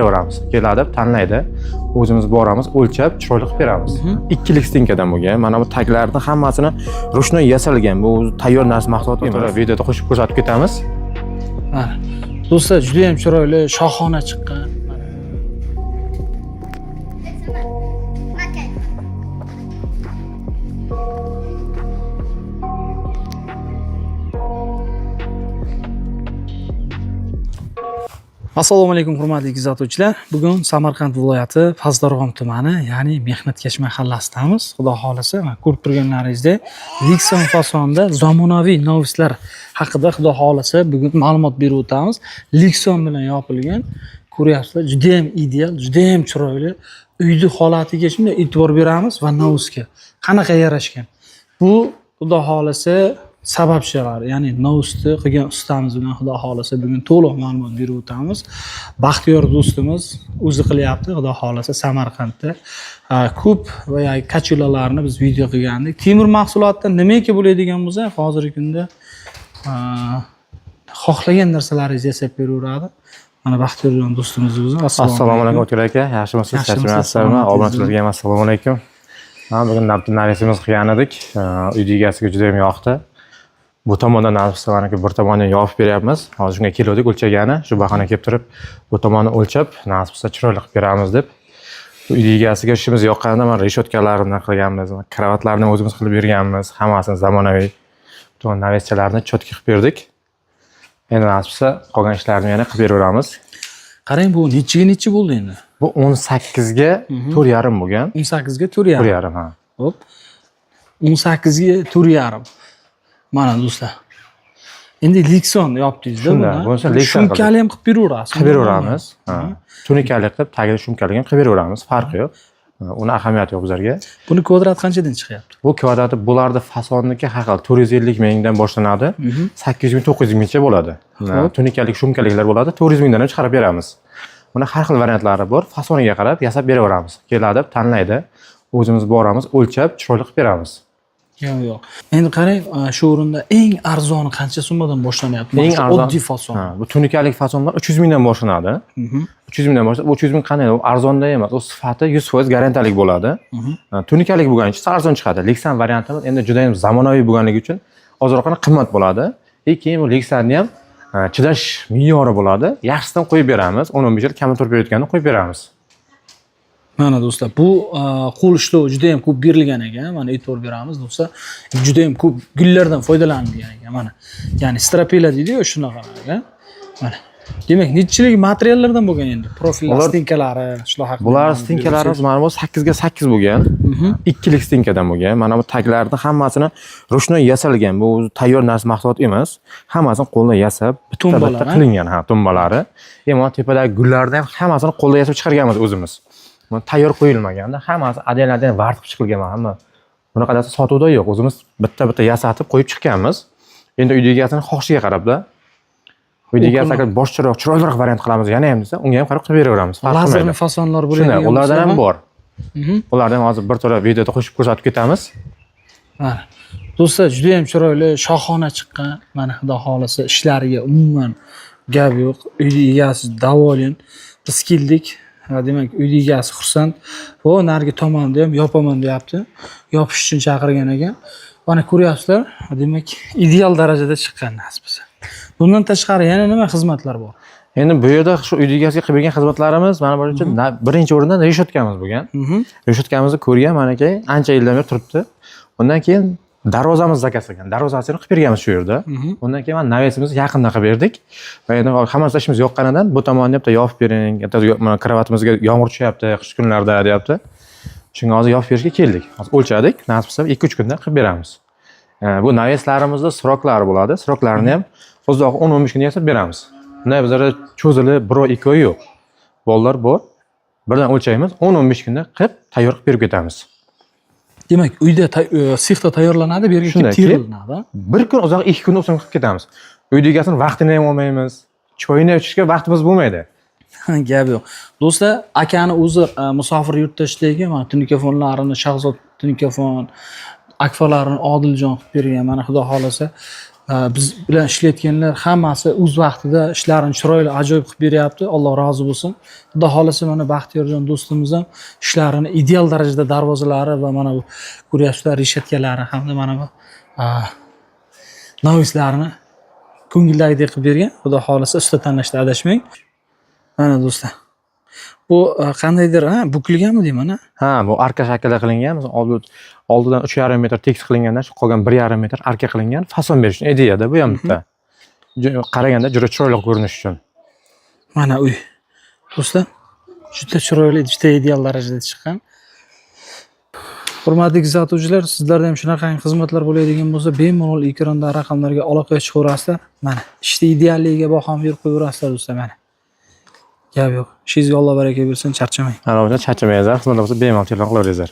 beraveramiz. Keladi, tanlaydi. O'zimiz boramiz, o'lchab, chiroyli qilib beramiz. Ikkilik stinkadan bo'lgan. Mana bu taglarning hammasini ruchnoy yasalgan. Bu tayyor narsa mahsulot emas. Videoda qo'shib ko'rsatib ketamiz. Mana. Do'stlar, juda ham chiroyli, shohona chiqqan. Assalomu alaykum hurmatli kuzatuvchilar. Bugun Samarqand viloyati Pazdarg'om tumani, ya'ni Mehnatkash mahallasidamiz. Xudo xolasa, ko'rib turganlaringizdek, Lexon fasonda zamonaviy novistlar haqida xudo xolasa bugun ma'lumot berib o'tamiz. Lexon bilan yopilgan. Ko'ryapsizlar, juda ham ideal, juda ham chiroyli. Uyning holatiga shunday e'tibor beramiz va novusga qanaqa yarashgan. Bu xudo xolasa sababchilar, ya'ni novusni qilgan ustamiz bilan xudo xolasa bugun to'liq ma'lumot berib o'tamiz. Baxtiyor do'stimiz o'zi qilyapti, xudo xolasa Samarqandda ko'p va kachulalarni biz video qilgandik. Temir mahsulotdan nimaiki bo'ladigan bo'lsa, hozirgi kunda xohlagan narsalaringizni yasab beraveradi. Mana Baxtiyor do'stimiz o'zi. Assalomu alaykum aka, yaxshimisiz? Yaxshimisizmi? Obunachilarga ham assalomu alaykum. Bugun narsamiz qilgan edik. Uy egasiga juda ham yoqdi. Bu tomondan narsalarni bir tomondan yopib beryapmiz. Hozir shunga keldik o'lchagani, shu bahona kelib turib, bu tomonni o'lchab, nasibsa chiroyli qilib beramiz deb. Uy egasiga ishimiz yoqqanida mana reshotkalarni qilganmiz, kravatlarni o'zimiz qilib berganmiz, hammasini zamonaviy. Butun naveschalarni cho'tki qilib berdik. Endi nasibsa qolgan ishlarni yana qilib beraveramiz. Qarang, bu necha bo'ldi endi? Bu 18 ga 4,5 bo'lgan. 18 ga 4,5. 4,5 ha. Hop. 18 ga 4,5. Mana do'stlar. Endi Lexon yopdingiz-da buni. Shumkali ham qilib beraverasiz. Qilib beraveramiz. Tunikali qilib, tagida shumkali ham qilib beraveramiz. Farqi yo'q. Uni ahamiyati yo'q bizlarga. Buni kvadrati qanchadan chiqyapti? Bu kvadrati bularda fasonniki har xil 450 mingdan boshlanadi, 800 ming 900 minggacha bo'ladi. Tunikalik, shumkaliklar bo'ladi, 400 mingdan ham chiqarib beramiz. Buni har xil variantlari bor. Fasoniga qarab yasab beraveramiz. Keladi, tanlaydi. O'zimiz boramiz, o'lchab, chiroyli qilib beramiz. Yo'q. Endi qarang, shu o'rinda eng arzoni qancha summadan boshlanyapti? Eng oddiy fason. Bu tunikalik fasonlar 300 mingdan boshlanadi. 300 mingdan boshlab, 300 ming qanday? U arzonda emas, u sifati 100% garantiyalik bo'ladi. Tunikalik bo'lganicha arzon chiqadi. Lexan variantimiz endi juda ham zamonaviy bo'lganligi uchun ozroq qimmat bo'ladi. Keyin bu Lexanni ham chidash me'yori bo'ladi. Yaxshisidan qo'yib beramiz. 10-15 yil kamotor berayotganini qo'yib beramiz. Mana do'stlar, bu qo'l ishlovi juda ham ko'p berilgan ekan. Mana e'tibor beramiz do'stlar. Juda ham ko'p gullardan foydalanilgan ekan. Mana, ya'ni strapela deydi-ku, shunaqa ekan. Mana. Demak, nechilik materiallardan bo'lgan endi? Profil stinkalari, shular haqida. Bular stinkalarimiz mana bu 8 ga 8 bo'lgan. Ikkilik stinkadan bo'lgan. Mana bu taglarning hammasini ruchnoy yasalgan. Bu tayyor narsa mahsulot emas. Hammasini qo'lda yasab, bitta-bitta qilingan, tumbalari. Mana tepadagi gullarni ham hammasini qo'lda yasab chiqarganmiz o'zimiz. Buni tayyor qo'yilmaganda, hammasi adel-adel vart qilib chiqilgan hamma. Bunaqa narsa sotuvda yo'q. O'zimiz bitta-bitta yasatib qo'yib chiqqanmiz. Endi uy egasini xohishiga qarab-da. Uy egasi agar boshqaroq, chiroyliroq variant qilamiz, yana ham desa, unga ham qarab qilib beraveramiz. Lazerli fasonlar bo'ladi. Ulardan ham bor. Ulardan hozir bir to'la videoda qo'shib ko'rsatib ketamiz. Mana. Do'stlar, juda ham chiroyli, shohona chiqqan. Mana xudo xolasa ishlariga umuman gap yo'q. Uy egasi davolen. Biz keldik. Demak, uy egasi xursand. Va narigi tomonda ham yopaman deyapti. Yopish uchun chaqirgan ekan. Mana ko'ryapsizlar, demak, ideal darajada chiqqan nasibasi. Bundan tashqari yana nima xizmatlar bor? Endi bu yerda shu uy egasiga qilib bergan xizmatlarimiz mana bo'yicha birinchi o'rindan reshotkamiz bo'lgan. Reshotkamizni ko'rgan mana-ki, ancha yildan beri turibdi. Undan keyin darvozamiz zakaz qilgan. Darvozasini qilib berganmiz shu yerda. Undan keyin mana navesimizni yaqinda qilib berdik. Va endi hammasi ishimiz yoqqanidan bu tomonni ham yopib bering. Mana kravatimizga yomg'ir tushyapti qish kunlarda deyapti. Shunga hozir yopib berishga keldik. Hozir o'lchadik, nasib qilsa 2-3 kunda qilib beramiz. Bu naveslarimizda sroklari bo'ladi. Sroklarni ham uzoq 10-15 kun yasab beramiz. Bunday bizlarda cho'zilib 1-2 oy yo'q. Bolalar bor. Birdan o'lchaymiz, 10-15 kunda qilib tayyor qilib berib ketamiz. Demak, uyda sexda tayyorlanadi, berga kelib teriladi. Bir kun uzoq 2 kun o'zimiz qilib ketamiz. Uyda egasini vaqtini ham olmaymiz. Choyni ichishga vaqtimiz bo'lmaydi. Gap yo'q. Do'stlar, akani o'zi musofir yurtda ishlaydi. Mana tunikafonlarini, Shahzod tunikafon, akfalarini Odiljon qilib bergan. Mana xudo xolasa Biz bilan ishlayotganlar hammasi o'z vaqtida ishlarini chiroyli ajoyib qilib beryapti. Alloh rozi bo'lsin. Xudo xolasa mana Baxtiyorjon do'stimiz ham ishlarini ideal darajada darvozalari va mana bu ko'ryapsizlar reshetkalari hamda mana bu novislarini ko'ngildagidek qilib bergan. Xudo xolasa usta tanlashda adashmang. Mana do'stlar. Bu qandaydir, bukilganmi deyman, Ha, bu arka shaklida qilingan. Masalan, oldidan 3,5 metr tekis qilingandan qolgan 1,5 metr arka qilingan. Fason berish uchun ideyada bu ham bitta. Qaraganda juda chiroyli ko'rinish uchun. Mana uy. Do'stlar, juda chiroyli, juda ideal darajada chiqqan. Hurmatli kuzatuvchilar, sizlarda ham shunaqa xizmatlar bo'ladigan bo'lsa, bemalol ekranda raqamlarga aloqaga chiqaverasizlar. Mana, ishda idealligiga bahom berib qo'yaverasizlar do'stlar, mana. Gap yo'q. Ishingizga Alloh baraka bersin, charchamang. Albatta charchamaysiz, xizmat bo'lsa bemalol telefon qilaverasizlar.